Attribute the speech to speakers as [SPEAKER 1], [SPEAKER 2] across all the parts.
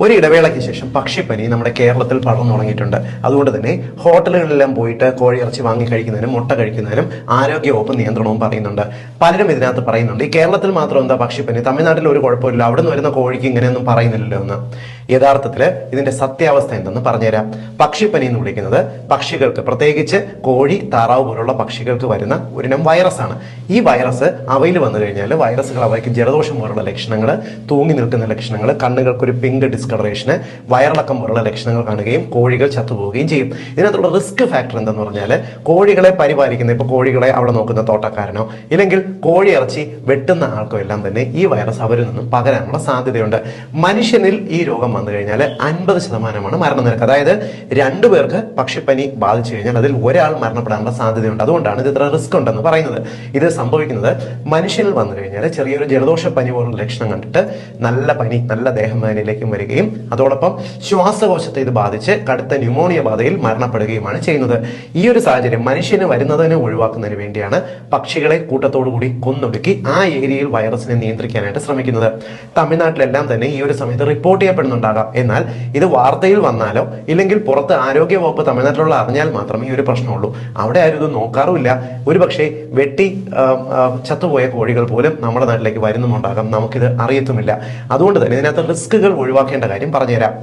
[SPEAKER 1] ഒരു ഇടവേളയ്ക്ക് ശേഷം പക്ഷിപ്പനി നമ്മുടെ കേരളത്തിൽ പടർന്നു തുടങ്ങിയിട്ടുണ്ട്. അതുകൊണ്ട് തന്നെ ഹോട്ടലുകളിലെല്ലാം പോയിട്ട് കോഴിയിറച്ചി വാങ്ങി കഴിക്കുന്നതിനും മുട്ട കഴിക്കുന്നതിനും ആരോഗ്യവകുപ്പ് നിയന്ത്രണവും പറയുന്നുണ്ട്. പലരും ഇതിനകത്ത് പറയുന്നുണ്ട് ഈ കേരളത്തിൽ മാത്രം എന്താ പക്ഷിപ്പനി, തമിഴ്നാട്ടിൽ ഒരു കുഴപ്പമില്ല, അവിടെ നിന്ന് വരുന്ന കോഴിക്ക് ഇങ്ങനെയൊന്നും പറയുന്നില്ലല്ലോ എന്ന്. യഥാർത്ഥത്തിൽ ഇതിന്റെ സത്യാവസ്ഥ എന്തെന്ന് പറഞ്ഞുതരാം. പക്ഷിപ്പനി എന്ന് വിളിക്കുന്നത് പക്ഷികൾക്ക്, പ്രത്യേകിച്ച് കോഴി, താറാവ് പോലുള്ള പക്ഷികൾക്ക് വരുന്ന ഒരിനം വൈറസാണ്. ഈ വൈറസ് അവയിൽ വന്നു കഴിഞ്ഞാൽ വൈറസുകൾ അവയ്ക്ക് ജലദോഷം പോലുള്ള ലക്ഷണങ്ങൾ, തൂങ്ങി നിൽക്കുന്ന ലക്ഷണങ്ങൾ, കണ്ണുകൾക്കൊരു പിങ്ക് ഡിസ്കളറേഷന്, വയറിളക്കം പോലുള്ള ലക്ഷണങ്ങൾ കാണുകയും കോഴികൾ ചത്തുപോവുകയും ചെയ്യും. ഇതിനകത്തുള്ള റിസ്ക് ഫാക്ടർ എന്തെന്ന് പറഞ്ഞാൽ കോഴികളെ പരിപാലിക്കുന്ന, ഇപ്പോൾ കോഴികളെ അവിടെ നോക്കുന്ന തോട്ടക്കാരനോ ഇല്ലെങ്കിൽ കോഴി ഇറച്ചി വെട്ടുന്ന ആൾക്കോ എല്ലാം തന്നെ ഈ വൈറസ് അവരിൽ നിന്നും പകരാനുള്ള സാധ്യതയുണ്ട്. മനുഷ്യനിൽ ഈ രോഗം വന്നു കഴിഞ്ഞാൽ 50% മരണനിരക്ക്. അതായത് 2 പേർക്ക് പക്ഷിപ്പനി ബാധിച്ചു കഴിഞ്ഞാൽ അതിൽ ഒരാൾ മരണപ്പെടാനുള്ള സാധ്യതയുണ്ട്. അതുകൊണ്ടാണ് ഇത് ഇത്ര റിസ്ക് ഉണ്ടെന്ന് പറയുന്നത്. ഇത് സംഭവിക്കുന്നത് മനുഷ്യനിൽ വന്നു കഴിഞ്ഞാൽ ചെറിയൊരു ജലദോഷ പനി പോലുള്ള ലക്ഷണം കണ്ടിട്ട് നല്ല പനി, നല്ല ദേഹവേദനയിലേക്കും വരികയും അതോടൊപ്പം ശ്വാസകോശത്തെ ഇത് ബാധിച്ച് കടുത്ത ന്യൂമോണിയ ബാധയിൽ മരണപ്പെടുകയുമാണ് ചെയ്യുന്നത്. ഈ ഒരു സാഹചര്യം മനുഷ്യന് വരുന്നതിനെ ഒഴിവാക്കുന്നതിന് വേണ്ടിയാണ് പക്ഷികളെ കൂട്ടത്തോടുകൂടി കൊന്നൊടുക്കി ആ ഏരിയയിൽ വൈറസിനെ നിയന്ത്രിക്കാനായിട്ട് ശ്രമിക്കുന്നത്. തമിഴ്നാട്ടിലെല്ലാം തന്നെ ഈ ഒരു സമയത്ത് റിപ്പോർട്ട് ചെയ്യപ്പെടുന്നുണ്ടാകാം. എന്നാൽ ഇത് വാർത്തയിൽ വന്നാലോ ഇല്ലെങ്കിൽ പുറത്ത് ആരോഗ്യ വകുപ്പ് തമിഴ്നാട്ടിലുള്ള അറിഞ്ഞാൽ മാത്രമേ ഈ ഒരു പ്രശ്നമുള്ളൂ. അവിടെ ആരും ഇത് നോക്കാറുമില്ല. ഒരുപക്ഷെ വെട്ടി ചത്തുപോയ കോഴികൾ പോലും നമ്മുടെ നാട്ടിലേക്ക് വരുന്നുമുണ്ടാകാം, നമുക്കിത് അറിയത്തുമില്ല. അതുകൊണ്ട് തന്നെ ഇതിനകത്ത് റിസ്കുകൾ ഒഴിവാക്കേണ്ട കാര്യം പറഞ്ഞുതരാം.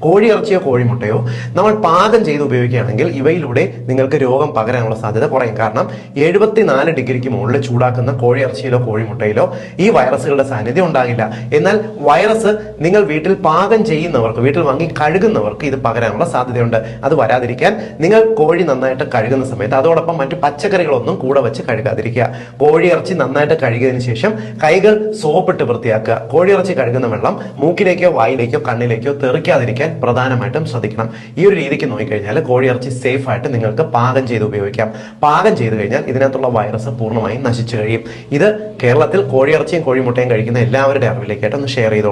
[SPEAKER 1] കോഴിയിറച്ചിയോ കോഴിമുട്ടയോ നമ്മൾ പാകം ചെയ്ത് ഉപയോഗിക്കുകയാണെങ്കിൽ ഇവയിലൂടെ നിങ്ങൾക്ക് രോഗം പകരാനുള്ള സാധ്യത കുറയും. കാരണം 74 ഡിഗ്രിക്ക് മുകളിൽ ചൂടാക്കുന്ന കോഴിയിറച്ചിയിലോ കോഴിമുട്ടയിലോ ഈ വൈറസുകളുടെ സാന്നിധ്യം ഉണ്ടാകില്ല. എന്നാൽ വൈറസ് നിങ്ങൾ വീട്ടിൽ പാകം ചെയ്യുന്നവർക്ക്, വീട്ടിൽ വാങ്ങി കഴുകുന്നവർക്ക് ഇത് പകരാനുള്ള സാധ്യതയുണ്ട്. അത് വരാതിരിക്കാൻ നിങ്ങൾ കോഴി നന്നായിട്ട് കഴുകുന്ന സമയത്ത് അതോടൊപ്പം മറ്റു പച്ചക്കറികളൊന്നും കൂടെ വെച്ച് കഴുകാതിരിക്കുക. കോഴിയിറച്ചി നന്നായിട്ട് കഴുകിയതിനു ശേഷം കൈകൾ സോപ്പിട്ട് വൃത്തിയാക്കുക. കോഴിയിറച്ചി കഴുകുന്ന വെള്ളം മൂക്കിലേക്കോ വായിലേക്കോ കണ്ണിലേക്കോ തെറിക്കാതിരിക്കാൻ പ്രധാനമായിട്ടും ശ്രദ്ധിക്കണം. ഈ ഒരു രീതിക്ക് നോക്കിക്കഴിഞ്ഞാൽ കോഴിയിറച്ചി സേഫ് ആയിട്ട് നിങ്ങൾക്ക് പാകം ചെയ്ത് ഉപയോഗിക്കാം. പാകം ചെയ്ത് കഴിഞ്ഞാൽ ഇതിനകത്തുള്ള വൈറസ് പൂർണ്ണമായും നശിച്ചു കഴിയും. ഇത് കേരളത്തിൽ കോഴിയിറച്ചിയും കോഴിമുട്ടയും കഴിക്കുന്ന എല്ലാവരുടെ അറിവിലേക്കായിട്ട് ഒന്ന് ഷെയർ ചെയ്തോളൂ.